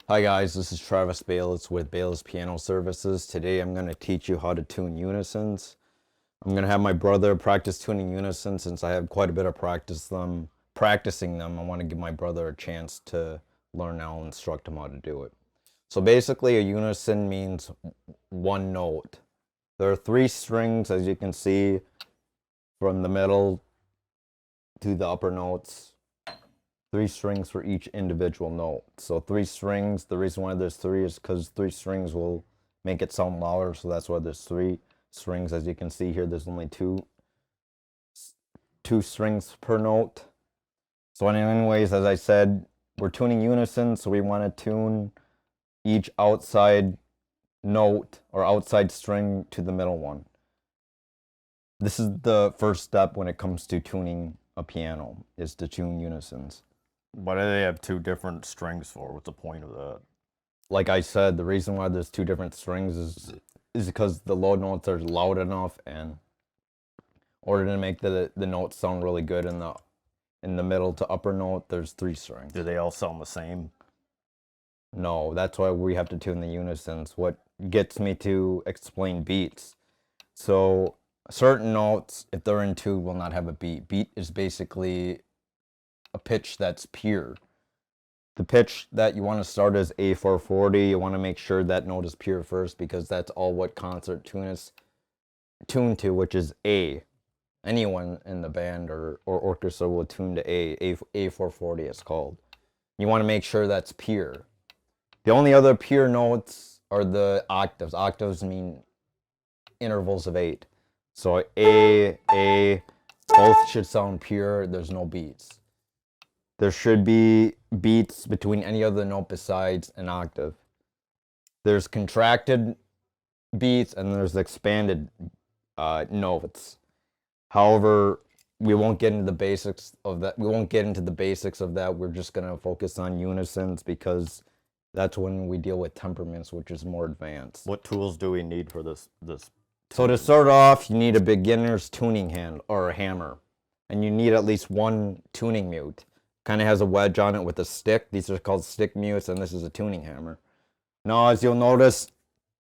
Hi guys, this is Travis Bayless with Bayless Piano Services. Today I'm going to teach you how to tune unisons. I'm going to have my brother practice tuning unisons since I have quite a bit of practicing them. I want to give my brother a chance to learn. I'll instruct him how to do it. So basically a unison means one note. There are three strings, as you can see, from the middle to the upper notes. Three strings for each individual note. So three strings, the reason why there's three is because three strings will make it sound louder, so that's why there's three strings. As you can see here, there's only two strings per note. So anyways, as I said, we're tuning unison, so we want to tune each outside note or outside string to the middle one. This is the first step when it comes to tuning a piano, is to tune unisons. Why do they have two different strings for? What's the point of that? Like I said, the reason why there's two different strings is because the low notes are loud enough, and in order to make the notes sound really good in the middle to upper note, there's three strings. Do they all sound the same? No, that's why we have to tune the unisons. What gets me to explain beats. So certain notes, if they're in two, will not have a beat. Beat is basically a pitch that's pure. The pitch that you want to start is A440. You want to make sure that note is pure first, because that's all what concert tunists tune to, which is A. Anyone in the band or orchestra will tune to A440 it's called. You want to make sure that's pure. The only other pure notes are the octaves. Octaves mean intervals of 8. So A, both should sound pure. There's no beats. There should be beats between any other note besides an octave. There's contracted beats and there's expanded notes. However, we won't get into the basics of that. We're just going to focus on unisons because that's when we deal with temperaments, which is more advanced. What tools do we need for this? So to start off, you need a beginner's tuning hand or a hammer, and you need at least one tuning mute. Kind of has a wedge on it with a stick. These are called stick mutes, and this is a tuning hammer. Now, as you'll notice,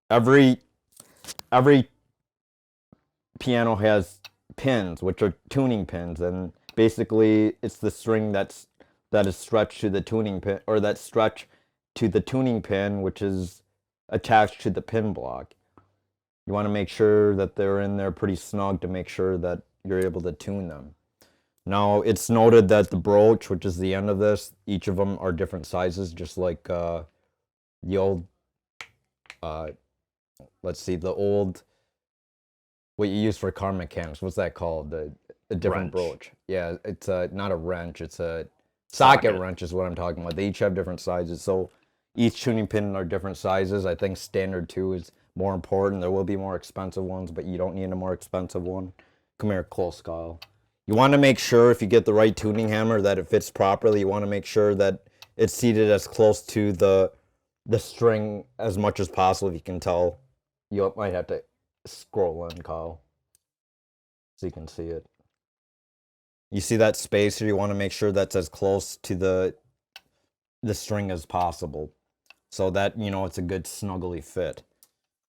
every piano has pins, which are tuning pins, and basically it's the string that is stretched to the tuning pin, or that stretch to the tuning pin, which is attached to the pin block. You want to make sure that they're in there pretty snug to make sure that you're able to tune them. Now, it's noted that the brooch, which is the end of this, each of them are different sizes, just like the old, let's see, the old, what you use for car mechanics, what's that called? The different Wrench. brooch. Yeah, it's not a wrench, it's a socket wrench is what I'm talking about. They each have different sizes, so each tuning pin are different sizes. I think standard 2 is more important. There will be more expensive ones, but you don't need a more expensive one. Come here, close, Kyle. You want to make sure, if you get the right tuning hammer, that it fits properly. You want to make sure that it's seated as close to the string as much as possible. If you can tell, you might have to scroll in, Kyle, so you can see it. You see that space here? You want to make sure that's as close to the string as possible, so that, you know, it's a good snuggly fit.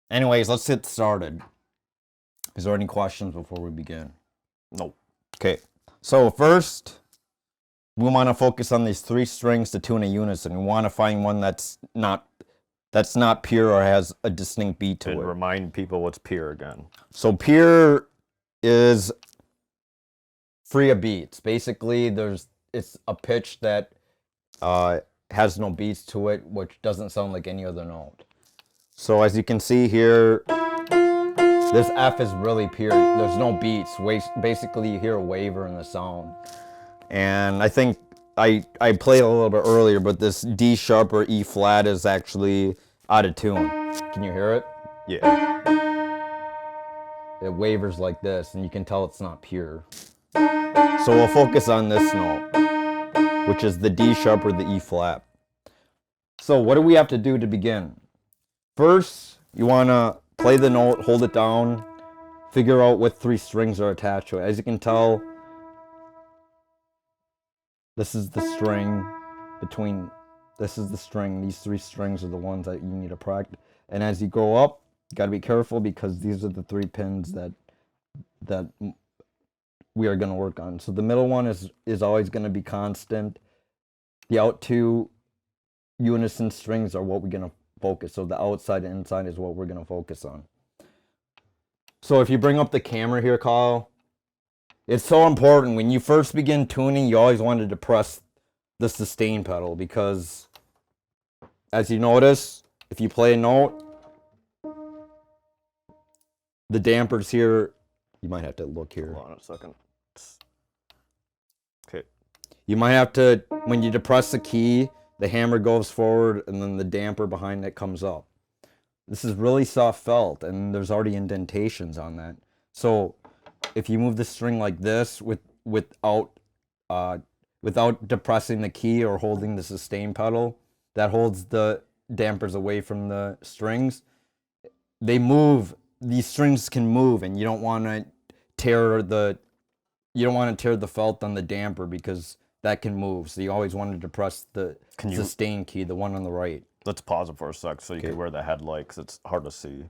Anyways, let's get started. Is there any questions before we begin? No. Okay, so first, we want to focus on these three strings to tune a unison. We want to find one that's not pure or has a distinct beat to it. And remind people what's pure again. So pure is free of beats. Basically, it's a pitch that has no beats to it, which doesn't sound like any other note. So as you can see here, this F is really pure. There's no beats. Basically, you hear a waver in the sound. And I think I played a little bit earlier, but this D sharp or E flat is actually out of tune. Can you hear it? Yeah. It wavers like this, and you can tell it's not pure. So we'll focus on this note, which is the D sharp or the E flat. So what do we have to do to begin? First, you want to play the note, hold it down, figure out what three strings are attached to it. As you can tell, this is the string between This is the string. These 3 strings are the ones that you need to practice. And as you go up, you got to be careful because these are the 3 pins that we are going to work on. So the middle one is always going to be constant. The out 2 unison strings are what we're going to focus. So the outside and inside is what we're going to focus on. So if you bring up the camera here, Kyle, it's so important. When you first begin tuning, you always wanted to press the sustain pedal because, as you notice, if you play a note, the dampers here, you might have to look here. Hold on a second. Okay. You might have to, when you depress the key, the hammer goes forward and then the damper behind it comes up. This is really soft felt and there's already indentations on that. So if you move the string like this without depressing the key or holding the sustain pedal, that holds the dampers away from the strings. They move, these strings can move and you don't want to tear the felt on the damper because that can move. So you always want to depress the sustain key, the one on the right. Let's pause it for a sec so you can wear the headlight because it's hard to see.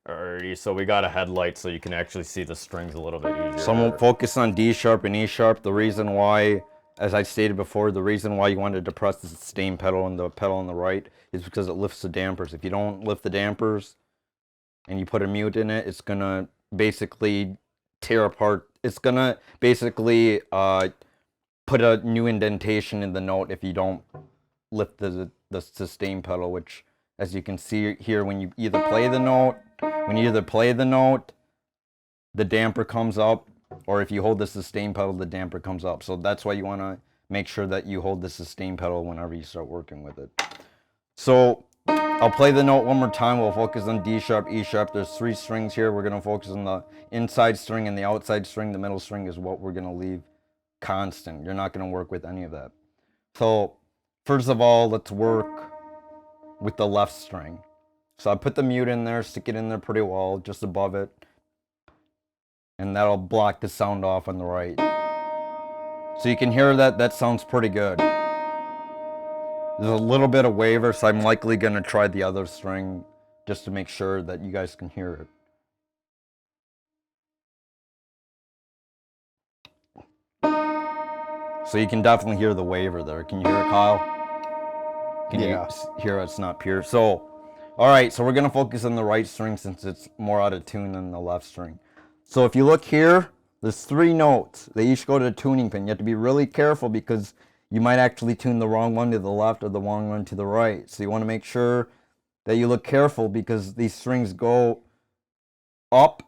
Alrighty, so we got a headlight so you can actually see the strings a little bit easier. So I'm going to focus on D sharp and E sharp. The reason why, as I stated before, the reason why you want to depress the sustain pedal and the pedal on the right is because it lifts the dampers. If you don't lift the dampers and you put a mute in it, it's going to basically tear apart. It's going to basically put a new indentation in the note if you don't lift the sustain pedal, which, as you can see here, when you either play the note, the damper comes up, or if you hold the sustain pedal, the damper comes up. So that's why you want to make sure that you hold the sustain pedal whenever you start working with it. So I'll play the note one more time. We'll focus on D sharp, E sharp. There's 3 strings here. We're going to focus on the inside string and the outside string. The middle string is what we're going to leave constant. You're not going to work with any of that. So first of all, let's work with the left string. So I put the mute in there, stick it in there pretty well, just above it. And that'll block the sound off on the right. So you can hear that sounds pretty good. There's a little bit of waver, so I'm likely going to try the other string just to make sure that you guys can hear it. So you can definitely hear the waver there. Can you hear it, Kyle? Can you hear it's not pure? So, all right, so we're going to focus on the right string since it's more out of tune than the left string. So if you look here, there's 3 notes. They each go to the tuning pin. You have to be really careful because you might actually tune the wrong one to the left or the wrong one to the right. So you want to make sure that you look careful because these strings go up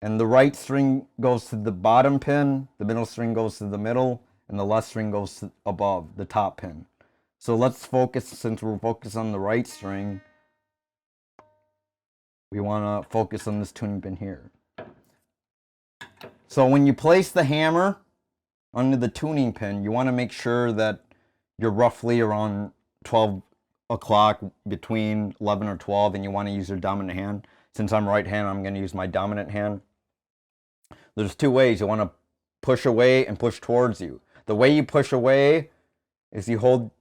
and the right string goes to the bottom pin, the middle string goes to the middle, and the left string goes to above the top pin. So let's focus, since we're focused on the right string, we want to focus on this tuning pin here. So when you place the hammer under the tuning pin, you want to make sure that you're roughly around 12 o'clock, between 11 or 12, and you want to use your dominant hand. Since I'm right-handed, I'm going to use my dominant hand. There's 2 ways. You want to push away and push towards you. The way you push away is you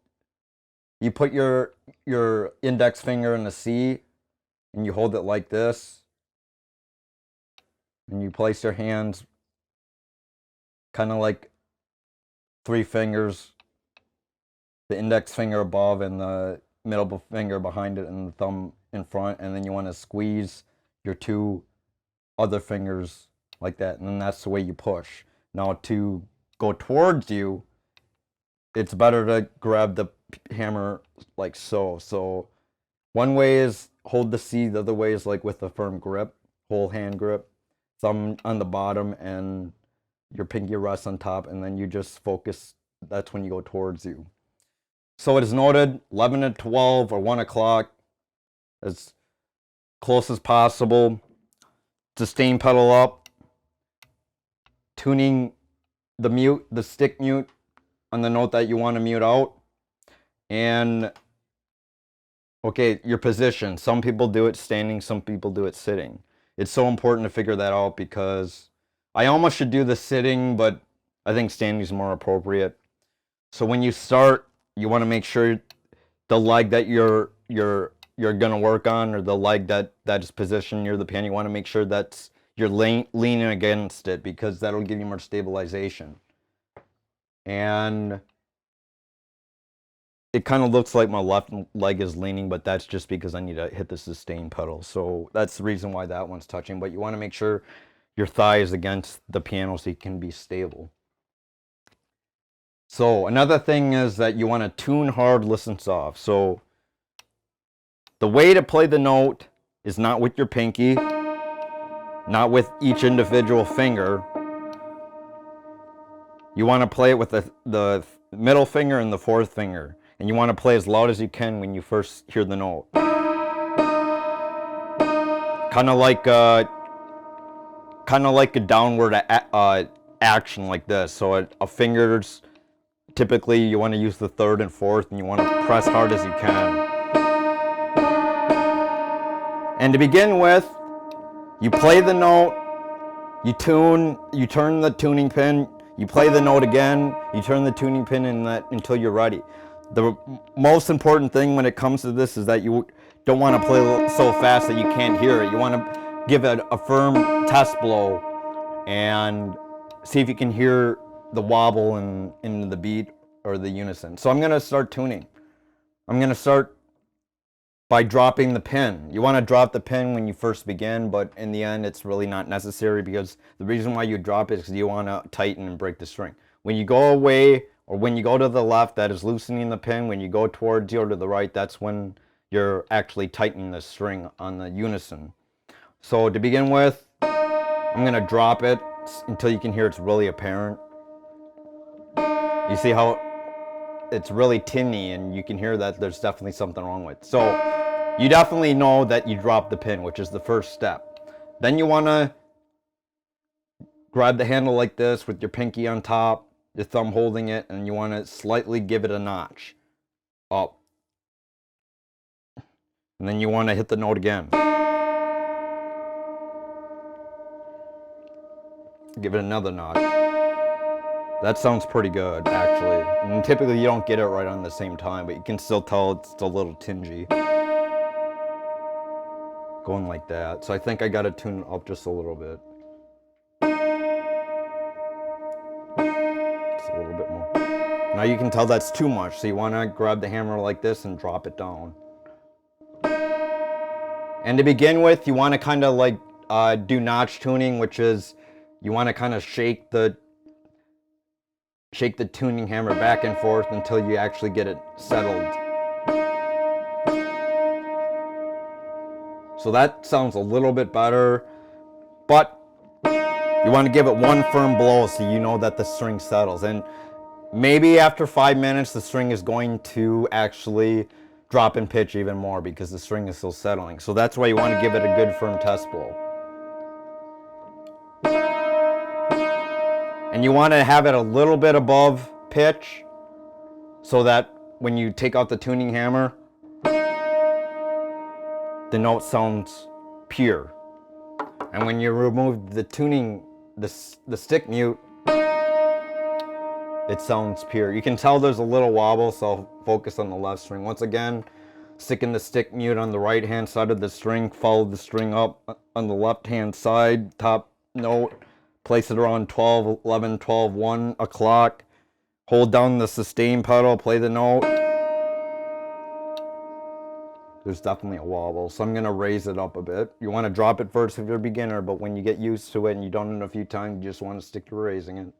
put your index finger in the C and you hold it like this. And you place your hands kind of like 3 fingers, the index finger above and the middle finger behind it and the thumb in front. And then you want to squeeze your 2 other fingers like that. And then that's the way you push. Now to go towards you, it's better to grab the hammer like so. So one way is hold the C, the other way is like with a firm grip, whole hand grip, thumb on the bottom and your pinky rests on top, and then you just focus. That's when you go towards you. So it is noted 11 to 12 or 1 o'clock, as close as possible. Sustain pedal up, tuning the stick mute on the note that you want to mute out. And okay, your position. Some people do it standing, some people do it sitting. It's so important to figure that out because I almost should do the sitting, but I think standing is more appropriate. So when you start you want to make sure the leg that you're gonna work on, or the leg that is positioned near the pin, you want to make sure that's you're leaning against it, because that'll give you more stabilization. And it kind of looks like my left leg is leaning, but that's just because I need to hit the sustain pedal. So that's the reason why that one's touching. But you want to make sure your thigh is against the piano so you can be stable. So another thing is that you want to tune hard, listen soft. So the way to play the note is not with your pinky, not with each individual finger. You want to play it with the middle finger and the fourth finger. And you want to play as loud as you can when you first hear the note. Kind of like a downward action like this. So a finger's typically you want to use the third and fourth, and you want to press hard as you can. And to begin with, you play the note, you turn the tuning pin, you play the note again, you turn the tuning pin in that until you're ready. The most important thing when it comes to this is that you don't want to play so fast that you can't hear it. You want to give it a firm test blow and see if you can hear the wobble in the beat or the unison. So I'm going to start tuning. I'm going to start by dropping the pin. You want to drop the pin when you first begin, but in the end it's really not necessary, because the reason why you drop it is because you want to tighten and break the string. When you go away, or when you go to the left, that is loosening the pin. When you go towards you or to the right, that's when you're actually tightening the string on the unison. So to begin with, I'm going to drop it until you can hear it's really apparent. You see how it's really tinny, and you can hear that there's definitely something wrong with it. So you definitely know that you dropped the pin, which is the first step. Then you want to grab the handle like this with your pinky on top, your thumb holding it, and you want to slightly give it a notch up. And then you want to hit the note again. Give it another notch. That sounds pretty good, actually. And typically you don't get it right on the same time, but you can still tell it's a little tingy. Going like that. So I think I got to tune it up just a little bit. Just a little bit more. Now you can tell that's too much, so you want to grab the hammer like this and drop it down. And to begin with, you want to kind of like do notch tuning, which is you want to kind of shake the tuning hammer back and forth until you actually get it settled. So that sounds a little bit better, but you want to give it one firm blow so you know that the string settles. And maybe after 5 minutes, the string is going to actually drop in pitch even more because the string is still settling. So that's why you want to give it a good firm test blow. And you want to have it a little bit above pitch so that when you take out the tuning hammer, the note sounds pure. And when you remove the tuning, the stick mute, it sounds pure. You can tell there's a little wobble, so I'll focus on the left string. Once again, sticking the stick mute on the right hand side of the string, follow the string up on the left hand side, top note, place it around 12, 11, 12, 1 o'clock. Hold down the sustain pedal, play the note. There's definitely a wobble, so I'm going to raise it up a bit. You want to drop it first if you're a beginner, but when you get used to it and you've done it a few times, you just want to stick to raising it.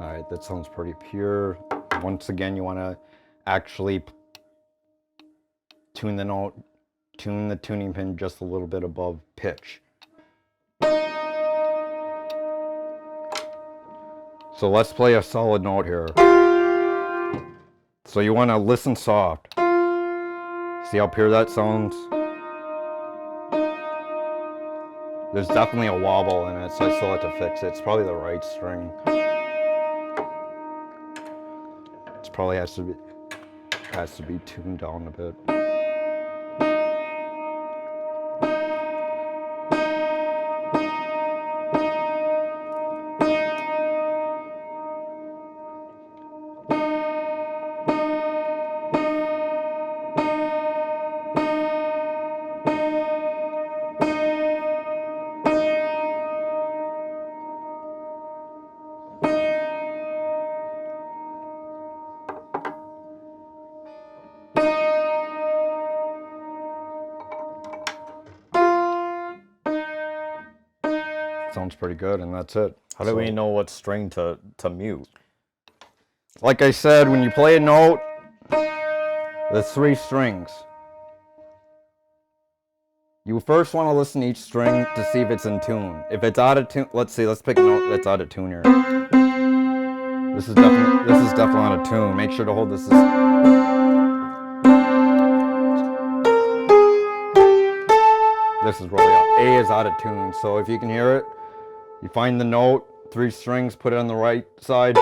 Alright, that sounds pretty pure. Once again, you want to actually tune the note, tune the tuning pin just a little bit above pitch. So let's play a solid note here. So you want to listen soft. See how pure that sounds? There's definitely a wobble in it, so I still have to fix it. It's probably the right string. It probably has to be tuned down a bit. Sounds pretty good, and that's it. How do we know what string to mute? Like I said, when you play a note, there's 3 strings. You first want to listen to each string to see if it's in tune. If it's out of tune, let's pick a note that's out of tune here. This is definitely out of tune. Make sure to hold this. This is really A is out of tune. So if you can hear it, you find the note, 3 strings, put it on the right side.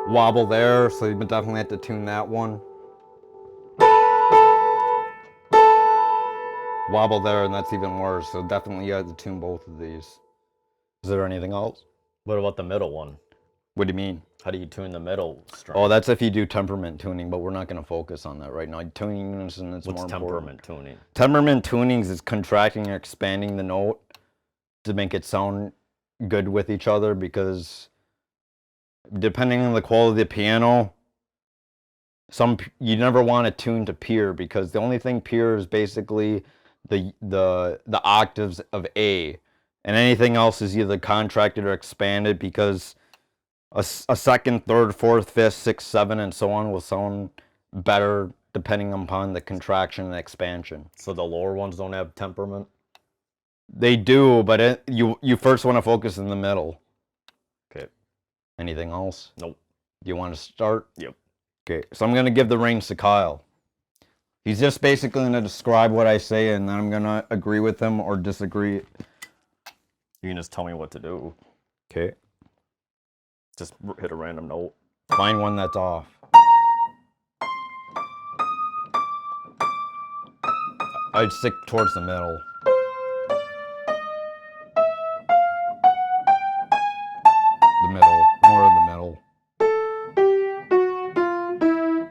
Wobble there, so you definitely have to tune that one. Wobble there, and that's even worse. So definitely you have to tune both of these. Is there anything else? What about the middle one? What do you mean? How do you tune the middle string? Oh, that's if you do temperament tuning, but we're not going to focus on that right now. Tuning unison is more important. What's temperament tuning? Temperament tunings is contracting or expanding the note to make it sound good with each other, because depending on the quality of the piano, you never want to tune to pure, because the only thing pure is basically the octaves of A, and anything else is either contracted or expanded, because a second, third, fourth, fifth, sixth, seven, and so on will sound better depending upon the contraction and expansion. So the lower ones don't have temperament? They do, but you first want to focus in the middle. Okay. Anything else? Nope. Do you want to start? Yep. Okay, so I'm going to give the reins to Kyle. He's just basically going to describe what I say, and then I'm going to agree with him or disagree. You can just tell me what to do. Okay. Just hit a random note. Find one that's off. I'd stick towards the middle. The middle. More of the middle.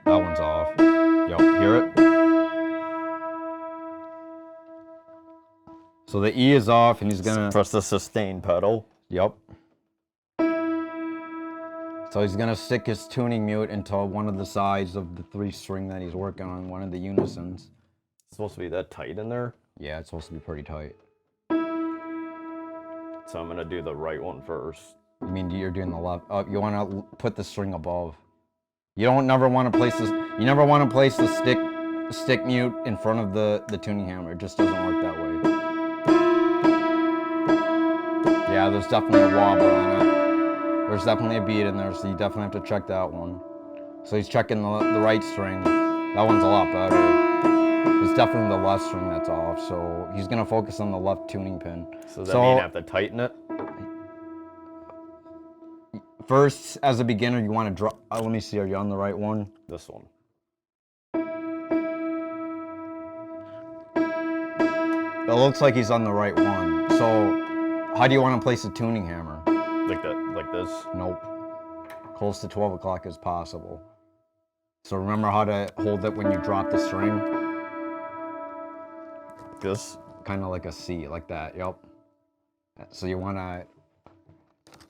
That one's off. Yep, hear it? So the E is off, and he's gonna press the sustain pedal. Yep. So he's gonna stick his tuning mute into one of the sides of the 3 string that he's working on, one of the unisons. It's supposed to be that tight in there? Yeah, it's supposed to be pretty tight. So I'm gonna do the right one first. You mean you're doing the left? You want to put the string above. You never want to place this. You never want to place the stick mute in front of the tuning hammer. It just doesn't work that way. Yeah, there's definitely a wobble in it. There's definitely a beat in there, so you definitely have to check that one. So he's checking the right string. That one's a lot better. It's definitely the left string that's off, so he's gonna focus on the left tuning pin. So does that mean I have to tighten it? First, as a beginner, you want to drop. Let me see. Are you on the right one? This one. It looks like he's on the right one. So, how do you want to place the tuning hammer? Like that, like this? Nope. Close to 12 o'clock as possible. So remember how to hold it when you drop the string? This? Kind of like a C, like that. Yep. So you want to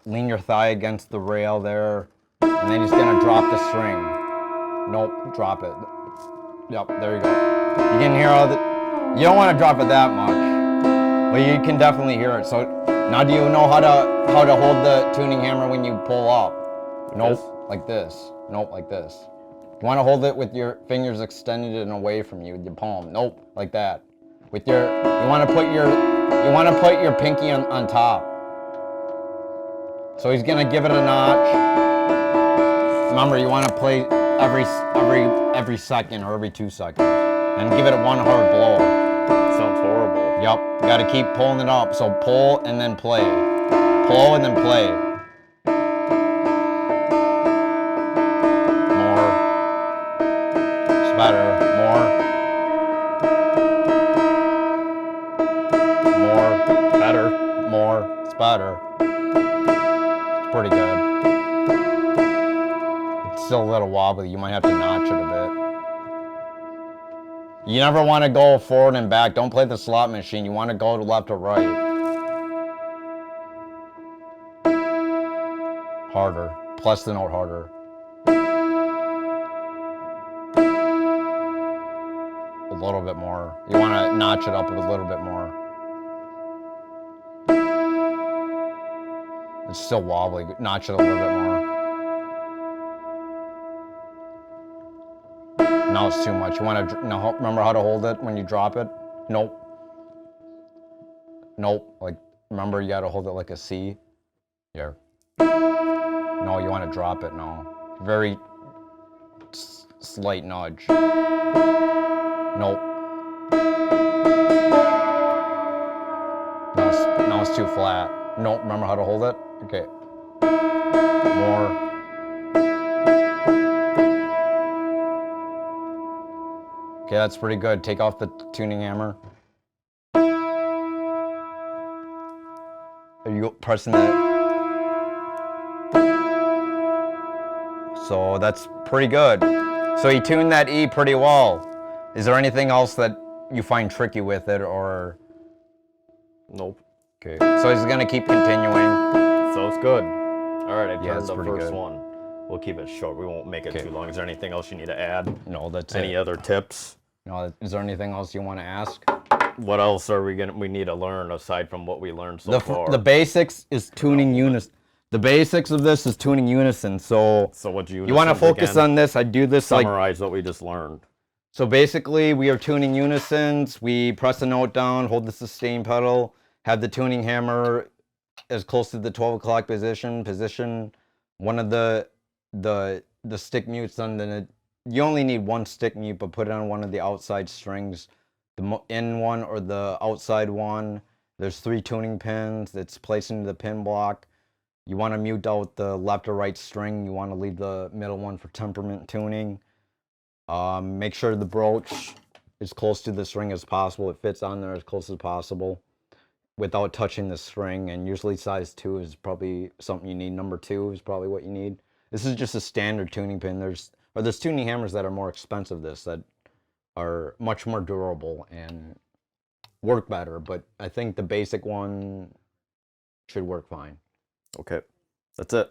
lean your thigh against the rail there, and then he's gonna drop the string. Nope, drop it. Yep, there you go. You can hear all the. You don't want to drop it that much, but you can definitely hear it. So now, do you know how to hold the tuning hammer when you pull up? Nope, like this. Nope, like this. You want to hold it with your fingers extended and away from you with your palm. Nope, like that. You want to put your You want to put your pinky on top. So he's gonna give it a notch. Remember, you want to play every second or every 2 seconds, and give it a 1 hard blow. Sounds horrible. Yep, got to keep pulling it up. So pull and then play, pull and then play. More. It's better. More. Better. More. It's better. It's pretty good. It's still a little wobbly. You might have to notch it a bit. You never want to go forward and back. Don't play the slot machine. You want to go to left or right. Harder. Plus the note harder. A little bit more. You want to notch it up a little bit more. It's still wobbly. Notch it a little bit more. Now it's too much. You want to remember how to hold it when you drop it? Nope. Nope. Like, remember you got to hold it like a C? Here. No, you want to drop it now. Very slight nudge. Nope. Now it's too flat. Nope. Remember how to hold it? Okay. More. Okay, that's pretty good. Take off the tuning hammer. Are you pressing that? So that's pretty good. So you tuned that E pretty well. Is there anything else that you find tricky with it, or? Nope. Okay. So he's gonna keep continuing. So it's good. All right, I turned the first good. one. We'll keep it short. We won't make it too long. Is there anything else you need to add? No, that's Any other tips? No. Is there anything else you want to ask? What else are we need to learn aside from what we learned so far? The basics is tuning unison. The basics of this is tuning unison. So what you want to focus on this? I do this summarize what we just learned. So basically, we are tuning unisons. We press the note down, hold the sustain pedal, have the tuning hammer as close to the 12 o'clock position. One of the stick mutes on the. You only need one stick mute, but put it on one of the outside strings. The in one or the outside one. There's 3 tuning pins. It's placed into the pin block. You want to mute out the left or right string. You want to leave the middle one for temperament tuning. Make sure the broach is close to the string as possible. It fits on there as close as possible without touching the string. And usually size 2 is probably something you need. Number 2 is probably what you need. This is just a standard tuning pin. There's tuning hammers that are more expensive that are much more durable and work better, but I think the basic one should work fine. Okay, that's it.